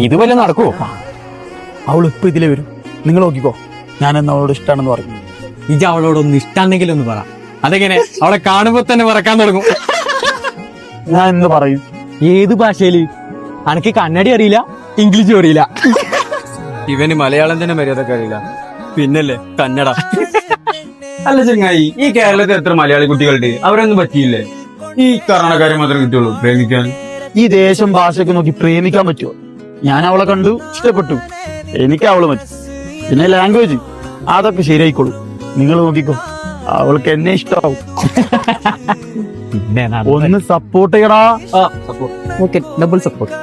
ഇത് വല്ല നടക്കുവോ? അവൾ ഇപ്പൊ ഇതിലെ വരും. നിങ്ങൾ നോക്കിക്കോ. ഞാൻ എന്നാ അവളോട് ഇഷ്ടമാണെന്ന് പറഞ്ഞു. ഇജ് അവളോടൊന്ന് ഇഷ്ടാണെങ്കിലും ഒന്ന് പറ. അതെങ്ങനെ? അവളെ കാണുമ്പോ തന്നെ പറക്കാൻ തുടങ്ങും. ഞാൻ എന്ന് പറയും. ഏത് ഭാഷയില്? അനക്ക് കന്നഡ അറിയില്ല, ഇംഗ്ലീഷും അറിയില്ല. ഇവന് മലയാളം തന്നെ മര്യാദക്ക് അറിയില്ല, പിന്നല്ലേ കന്നഡ. അല്ല ചങ്ങായി, ഈ കേരളത്തിൽ എത്ര മലയാളി കുട്ടികളുണ്ട്? അവരൊന്നും പറ്റിയില്ലേ? ഈ കർണാടകക്കാരെ മാത്രമേ കിട്ടുള്ളൂ പ്രേമിക്കാൻ. ഈ ദേശം ഭാഷയൊക്കെ നോക്കി പ്രേമിക്കാൻ പറ്റുമോ? ഞാൻ അവളെ കണ്ടു, ഇഷ്ടപ്പെട്ടു, എനിക്ക് അവള് മതി. പിന്നെ ലാംഗ്വേജ് അതൊക്കെ ശരിയായിക്കോളൂ. നിങ്ങൾ നോക്കിക്കോ, അവൾക്ക് എന്നെ ഇഷ്ടാവും. പിന്നെ ഒന്ന് സപ്പോർട്ട് ചെയ്യടാ. Double support.